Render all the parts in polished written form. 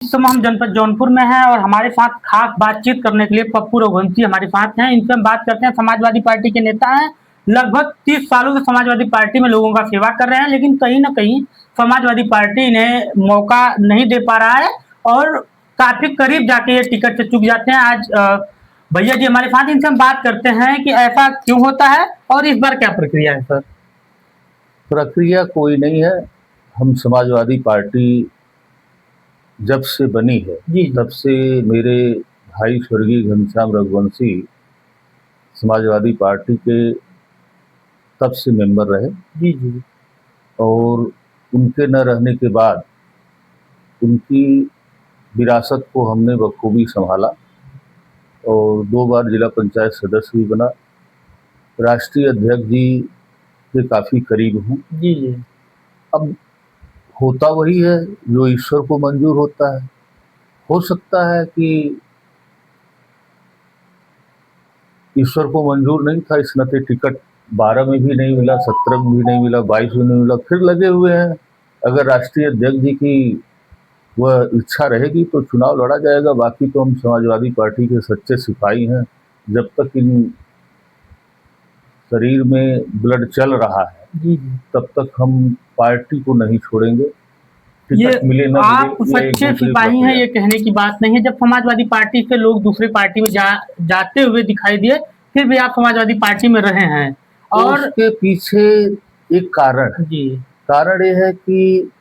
इस समय हम जनपद जौनपुर में हैं और हमारे साथ खास बातचीत करने के लिए पप्पू रघुवंशी हमारे साथ हैं। इनसे हम बात करते हैं। समाजवादी पार्टी के नेता हैं। लगभग 30 सालों से समाजवादी पार्टी में लोगों का सेवा कर रहे हैं, लेकिन कहीं न कहीं समाजवादी पार्टी इन्हें मौका नहीं दे पा रहा है और काफ़ी करीब जाके ये टिकट से चूक जाते हैं। आज भैया जी हमारे साथ, इनसे हम बात करते हैं कि ऐसा क्यों होता है और इस बार क्या प्रक्रिया है सर? प्रक्रिया कोई नहीं है। हम समाजवादी पार्टी जब से बनी है जी, जी। तब से मेरे भाई स्वर्गीय घनश्याम रघुवंशी समाजवादी पार्टी के तब से मेंबर रहे जी, जी। और उनके न रहने के बाद उनकी विरासत को हमने बखूबी संभाला और 2 बार जिला पंचायत सदस्य भी बना। राष्ट्रीय अध्यक्ष जी के काफ़ी करीब हूँ। जी, जी। अब होता वही है जो ईश्वर को मंजूर होता है। हो सकता है कि ईश्वर को मंजूर नहीं था, इस नाते टिकट 12 में भी नहीं मिला, 17 में भी नहीं मिला, 22 में नहीं मिला, फिर लगे हुए हैं। अगर राष्ट्रीय अध्यक्ष जी की वह इच्छा रहेगी तो चुनाव लड़ा जाएगा। बाकी तो हम समाजवादी पार्टी के सच्चे सिपाही हैं। जब तक इन शरीर में ब्लड चल रहा है जी, जी। तब तक हम पार्टी को नहीं छोड़ेंगे। ये टिकट मिले न आप मिले, ये एक सच्चे दूसरी सिपाही हैं, प्रक्रिया। ये कहने की बात नहीं है। जब समाजवादी पार्टी से लोग दूसरी पार्टी में जाते हुए दिखाई दिए, फिर भी आप समाजवादी पार्टी में रहे हैं तो और उसके पीछे एक कारण है। जी, कारण ये है कि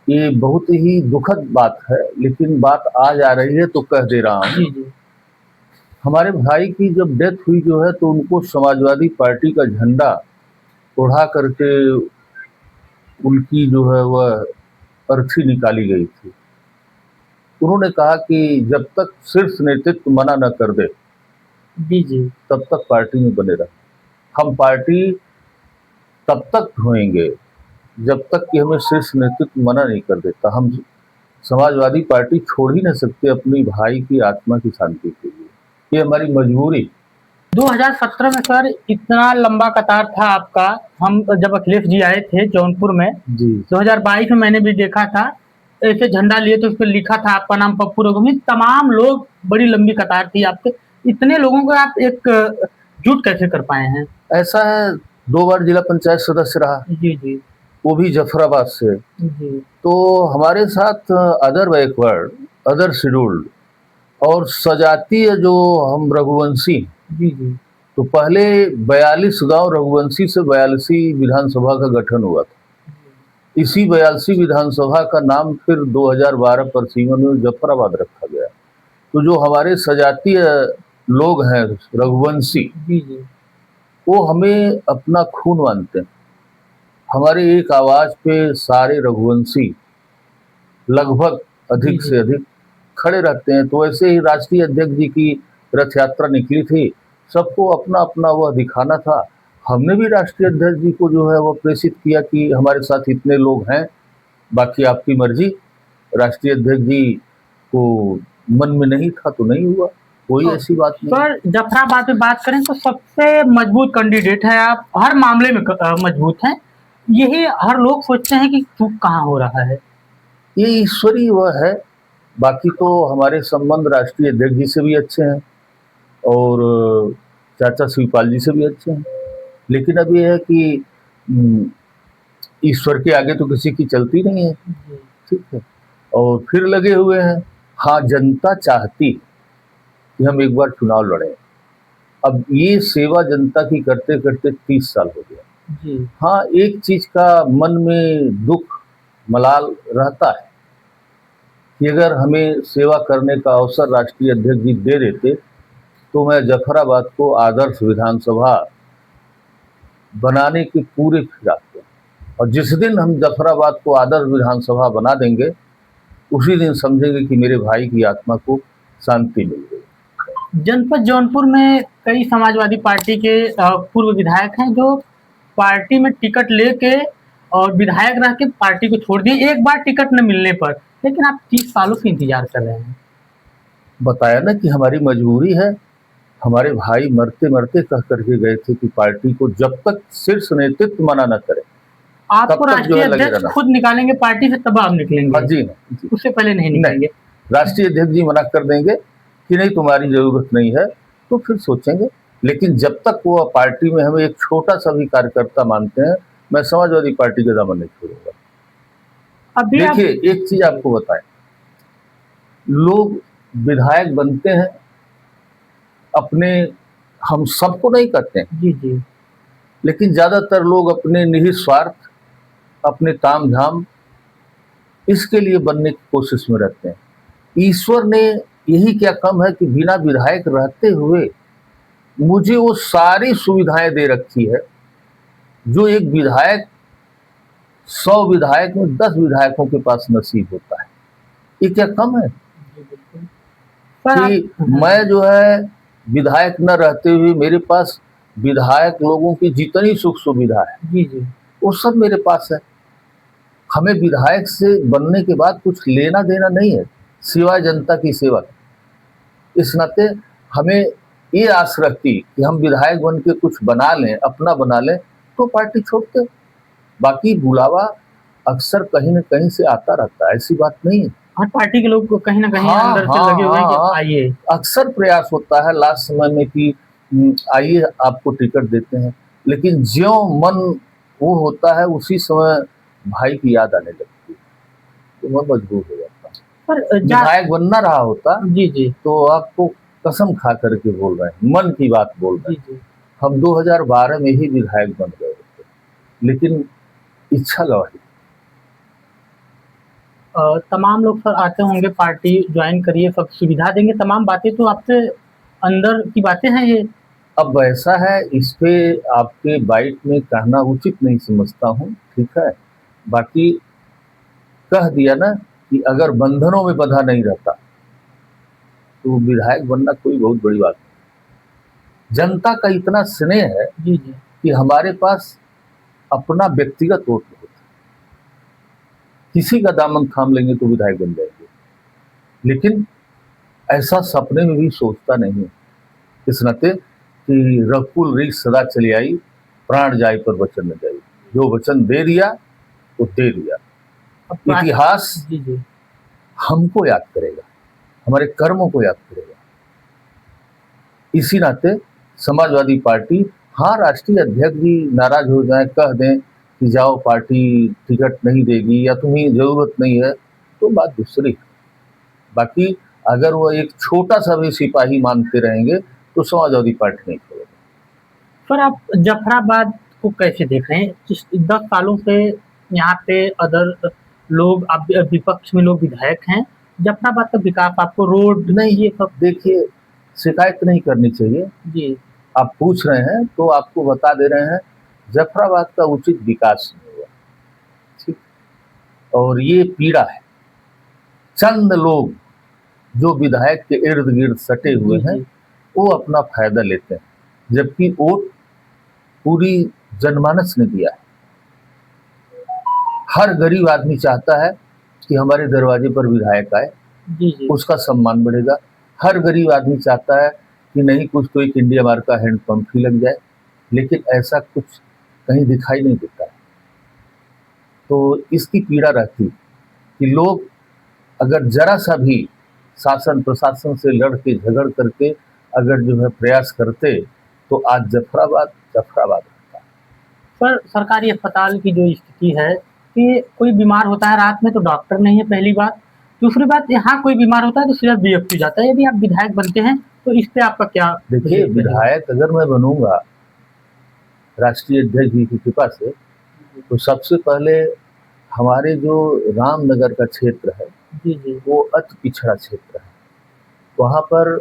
ये बहुत ही दुखद बात है, लेकिन बात आज आ रही है तो कह दे रहा हूँ। जी, जी। हमारे भाई की जब डेथ हुई जो है तो उनको समाजवादी पार्टी का झंडा उड़ा करके उनकी जो है वह अर्थी निकाली गई थी। उन्होंने कहा कि जब तक शीर्ष नेतृत्व मना न कर दे जी, जी। तब तक पार्टी में बने रहे। हम पार्टी तब तक ढोएंगे जब तक कि हमें शीर्ष नेतृत्व मना नहीं कर देता। हम समाजवादी पार्टी छोड़ ही नहीं सकते अपनी भाई की आत्मा की शांति के लिए। ये हमारी मजबूरी। 2017 में सर इतना लंबा कतार था आपका। हम जब अखिलेश जी आए थे जौनपुर में, जी 2022 में मैंने भी देखा था, ऐसे झंडा लिए तो उस पे लिखा था आपका नाम पप्पू रघुवंशी। तमाम लोग, बड़ी लंबी कतार थी आपके। इतने लोगों को आप जुट कैसे कर पाए हैं? ऐसा है, 2 बार जिला पंचायत सदस्य रहा, जी, जी। वो भी जफराबाद से। जी। तो हमारे साथ अदर बैकवर्ड, अदर शेड्यूल्ड और सजातीय जो हम रघुवंशी, जी, जी। तो पहले 42 गांव रघुवंशी से 42 विधानसभा का गठन हुआ था। इसी 82 विधानसभा का नाम फिर 2012 परसीमन में जफराबाद रखा गया। तो जो हमारे सजातीय लोग हैं रघुवंशी, जी, जी। वो हमें अपना खून मानते हैं। हमारे एक आवाज पे सारे रघुवंशी लगभग जी, अधिक जी। से अधिक खड़े रहते हैं। तो ऐसे ही राष्ट्रीय अध्यक्ष जी की रथ यात्रा निकली थी, सबको अपना अपना वह दिखाना था। हमने भी राष्ट्रीय अध्यक्ष जी को जो है वो प्रेषित किया कि हमारे साथ इतने लोग हैं, बाकी आपकी मर्जी। राष्ट्रीय अध्यक्ष जी को मन में नहीं था तो नहीं हुआ, कोई ऐसी बात नहीं। सर जफराबाद में बात करें तो सबसे मजबूत कैंडिडेट है आप, हर मामले में मजबूत हैं। यही हर लोग सोचते हैं कि चूक कहाँ हो रहा है। ये ईश्वरी वह है। बाकी तो हमारे संबंध राष्ट्रीय अध्यक्ष जी से भी अच्छे हैं और चाचा शिवपाल जी से भी अच्छे हैं। लेकिन अब ये है कि ईश्वर के आगे तो किसी की चलती नहीं है। ठीक है, और फिर लगे हुए हैं। हाँ, जनता चाहती कि हम एक बार चुनाव लड़ें। अब ये सेवा जनता की करते करते 30 साल हो गया। जी। हाँ, एक चीज का मन में दुख मलाल रहता है कि अगर हमें सेवा करने का अवसर राष्ट्रीय अध्यक्ष जी दे देते तो मैं जफराबाद को आदर्श विधानसभा बनाने की पूरे फिराक में, और जिस दिन हम जफराबाद को आदर्श विधानसभा बना देंगे उसी दिन समझेंगे कि मेरे भाई की आत्मा को शांति मिल गई। जनपद जौनपुर में कई समाजवादी पार्टी के पूर्व विधायक हैं जो पार्टी में टिकट लेके और विधायक रह के पार्टी को छोड़ दिए एक बार टिकट न मिलने पर। लेकिन आप 30 सालों से इंतजार कर रहे हैं। बताया ना कि हमारी मजबूरी है। हमारे भाई मरते मरते कह करके गए थे कि पार्टी को जब तक शीर्ष नेतृत्व मना न करे। आपको तब तक जो राष्ट्रीय है लगे अध्यक्ष रहना। खुद निकालेंगे पार्टी से, तब आप हाँ निकलेंगे, जी, जी। उससे पहले नहीं नहीं, निकलेंगे? राष्ट्रीय अध्यक्ष जी मना कर देंगे कि नहीं तुम्हारी जरूरत नहीं है, तो फिर सोचेंगे। लेकिन जब तक वो पार्टी में हमें एक छोटा सा भी कार्यकर्ता मानते हैं, मैं समाजवादी पार्टी का दामन नहीं छोड़ूंगा। अभी आप देखिए एक चीज आपको बताएं, लोग विधायक बनते हैं अपने, हम सबको नहीं करते हैं, जी जी लेकिन ज्यादातर लोग अपने निहित स्वार्थ, अपने ताम झाम, इसके लिए बनने की कोशिश में रहते हैं। ईश्वर ने यही क्या कम है कि बिना विधायक रहते हुए मुझे वो सारी सुविधाएं दे रखी है जो एक विधायक 100 विधायक में 10 विधायकों के पास नसीब होता है। ये क्या कम है जी, बिल्कुल। सर कि आप मैं जो है विधायक न रहते हुए मेरे पास विधायक लोगों की जितनी सुख सुविधा है जी जी वो सब मेरे पास है। हमें विधायक से बनने के बाद कुछ लेना देना नहीं है सिवाय जनता की सेवा। इस नाते हमें ये आस रहती कि हम विधायक बन के कुछ बना लें, अपना बना लें, तो पार्टी छोड़ते। बाकी बुलावा अक्सर कहीं न कहीं से आता रहता है, ऐसी बात नहीं है। हर पार्टी के लोग को कहीं ना कहीं हाँ अंदर से हाँ लगे हुए हैं कि हाँ, आइए। अक्सर प्रयास होता है लास्ट समय में कि आइए आपको टिकट देते हैं, लेकिन ज्यों मन वो होता है उसी समय भाई की याद आने लगती है, तो मैं मजबूर हो जाता हूँ। पर विधायक बनना रहा होता जी जी तो आपको कसम खा करके बोल रहे हैं, मन की बात बोल रहे जी हैं, जी हम 2012 में ही विधायक बन गए थे, लेकिन इच्छा गवाही। तमाम लोग सर आते होंगे, पार्टी ज्वाइन करिए, सब सुविधा देंगे, तमाम बातें तो आपसे अंदर की बातें हैं ये। अब ऐसा है, इस पे आपके बाइट में कहना उचित नहीं समझता हूँ, ठीक है। बाकी कह दिया ना कि अगर बंधनों में बंधा नहीं रहता तो विधायक बनना कोई बहुत बड़ी बात नहीं। जनता का इतना स्नेह है जी जी कि हमारे पास अपना व्यक्तिगत वोट नहीं होता, किसी का दामन थाम लेंगे तो विधायक बन जाएंगे, लेकिन ऐसा सपने में भी सोचता नहीं है। इस नाते कि रघुकुल रीछ सदा चली आई, प्राण जाए पर वचन न जाए। जो वचन दे दिया वो दे दिया। अब बात- इतिहास जी जी हमको याद करेगा, हमारे कर्मों को याद करेगा। इसी नाते समाजवादी पार्टी, हाँ राष्ट्रीय अध्यक्ष जी नाराज हो जाए, कह दें कि जाओ पार्टी टिकट नहीं देगी या तुम्हें जरूरत नहीं है, तो बात दूसरी है। बाकी अगर वो एक छोटा सा भी सिपाही मानते रहेंगे तो समाजवादी पार्टी नहीं छोड़ेगी। सर आप जफराबाद को कैसे देख रहे हैं? 10 सालों से यहाँ पे अदर लोग, अब विपक्ष में लोग विधायक हैं, जफराबाद का विकास, आपको रोड नहीं, ये सब? देखिए शिकायत नहीं करनी चाहिए। जी आप पूछ रहे हैं तो आपको बता दे रहे हैं, जफराबाद का उचित विकास नहीं हुआ, ठीक। और ये पीड़ा है चंद लोग जो विधायक के इर्द गिर्द सटे हुए जी हैं, जी वो अपना फायदा लेते हैं, जबकि वोट पूरी जनमानस ने दिया है। हर गरीब आदमी चाहता है कि हमारे दरवाजे पर विधायक आए, जी जी उसका सम्मान बढ़ेगा। हर गरीब आदमी चाहता है कि नहीं कुछ तो एक इंडिया मार्क का हैंडपंप ही लग जाए, लेकिन ऐसा कुछ कहीं दिखाई नहीं देता है। तो इसकी पीड़ा रहती कि लोग अगर जरा सा भी शासन प्रशासन से लड़ के झगड़ करके अगर जो है प्रयास करते तो आज जफराबाद जफराबाद होता। सर सरकारी अस्पताल की जो स्थिति है कि कोई बीमार होता है रात में तो डॉक्टर नहीं है, पहली बात। दूसरी बात, यहाँ कोई बीमार होता है तो सीधा बीएफसी जाता है। यदि आप विधायक बनते हैं तो इस पे आपका क्या देखिए रहेगा? विधायक अगर मैं बनूंगा राष्ट्रीय अध्यक्ष जी की कृपा से, तो सबसे पहले हमारे जो रामनगर का क्षेत्र है जी जी वो अति पिछड़ा क्षेत्र है। वहाँ पर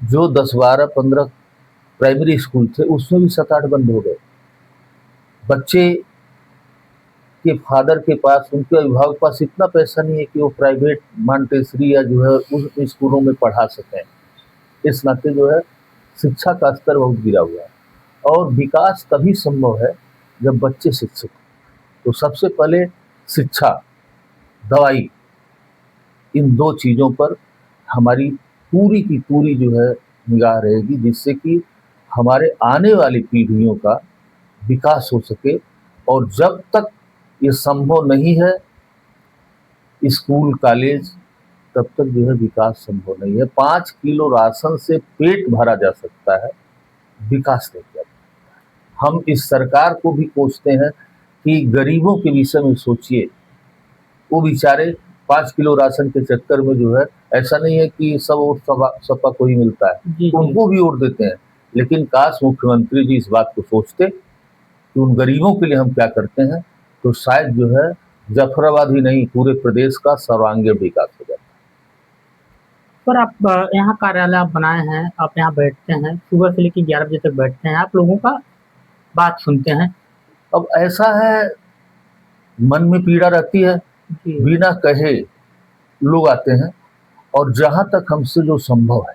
जो 10-12-15 प्राइमरी स्कूल थे उसमें भी 7-8 बंद हो गए। बच्चे के फादर के पास, उनके अभिभावक के पास इतना पैसा नहीं है कि वो प्राइवेट मॉन्टेसरी या जो है उस स्कूलों में पढ़ा सकें। इस नाते जो है शिक्षा का स्तर बहुत गिरा हुआ है, और विकास तभी संभव है जब बच्चे शिक्षित हों। तो सबसे पहले शिक्षा, दवाई, इन 2 चीज़ों पर हमारी पूरी की पूरी जो है निगाह रहेगी, जिससे कि हमारे आने वाली पीढ़ियों का विकास हो सके और जब तक ये संभव नहीं है स्कूल कॉलेज, तब तक जो है विकास संभव नहीं है। 5 किलो राशन से पेट भरा जा सकता है, विकास नहीं किया। हम इस सरकार को भी कोसते हैं कि गरीबों के विषय में सोचिए। वो बेचारे 5 किलो राशन के चक्कर में जो है, ऐसा नहीं है कि सब वोट सपा को ही मिलता है, जी, जी। उनको भी वोट देते हैं। लेकिन काश मुख्यमंत्री जी इस बात को सोचते कि उन गरीबों के लिए हम क्या करते हैं, तो शायद जो है जफराबाद ही नहीं पूरे प्रदेश का सर्वांगीण विकास हो जाता। पर आप यहाँ कार्यालय आप बनाए हैं, आप यहाँ बैठते हैं, सुबह से लेकर 11 बजे तक बैठते हैं, आप लोगों का बात सुनते हैं। अब ऐसा है, मन में पीड़ा रहती है, जी। बिना कहे लोग आते हैं और जहां तक हमसे जो संभव है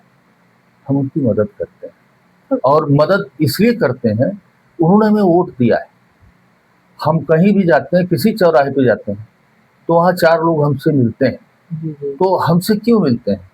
हम उनकी मदद करते हैं। और मदद इसलिए करते हैं, उन्होंने हमें वोट दिया है। हम कहीं भी जाते हैं, किसी चौराहे पे जाते हैं, तो वहाँ 4 लोग हमसे मिलते हैं। जी, जी। तो हमसे क्यों मिलते हैं?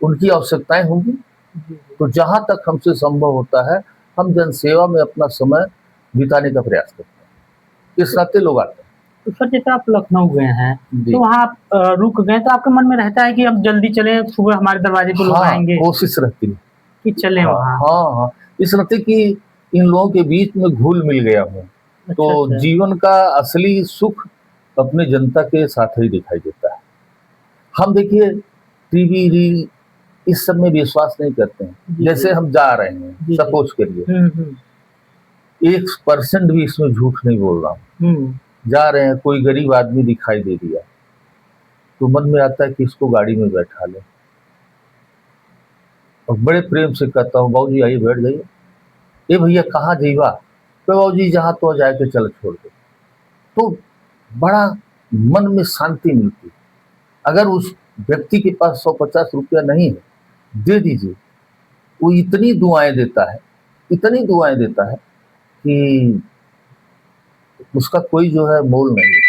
उनकी आवश्यकताएं होंगी। जी, जी। तो जहां तक हमसे संभव होता है हम जनसेवा में अपना समय बिताने का प्रयास करते हैं। इस नाते लोग आते हैं। तो सर जैसे आप लखनऊ गए हैं, जी। तो वहाँ आप रुक गए, तो आपके मन में रहता है कि अब जल्दी चलें, सुबह हमारे दरवाजे पे लोग हाँ, आएंगे कोशिश रहती है। कि चलें हाँ, वहाँ। हाँ, हाँ। इस नाते कि इन लोगों के बीच में घुल मिल गया हूँ, अच्छा, तो अच्छा। जीवन का असली सुख अपने जनता के साथ ही दिखाई देता है। हम देखिए टीवी रील इस सब में विश्वास नहीं करते हैं। जी, जैसे जी। हम जा रहे हैं, जी, जी। सपोज करिए, हम्म। 1% भी इसमें झूठ नहीं बोल रहा हूँ। हम्म। जा रहे हैं, कोई गरीब आदमी दिखाई दे दिया, तो मन में आता है कि इसको गाड़ी में बैठा लें और बड़े प्रेम से कहता हूँ, बाबूजी आइए बैठ जाइए। ए भैया कहाँ जइबा? तो बाबूजी जहाँ तो जाए के चल छोड़ दे। तो बड़ा मन में शांति मिलती है। अगर उस व्यक्ति के पास 150 रुपया नहीं है, दे दीजिए। वो इतनी दुआएं देता है, इतनी दुआएं देता है कि उसका कोई जो है मोल नहीं है।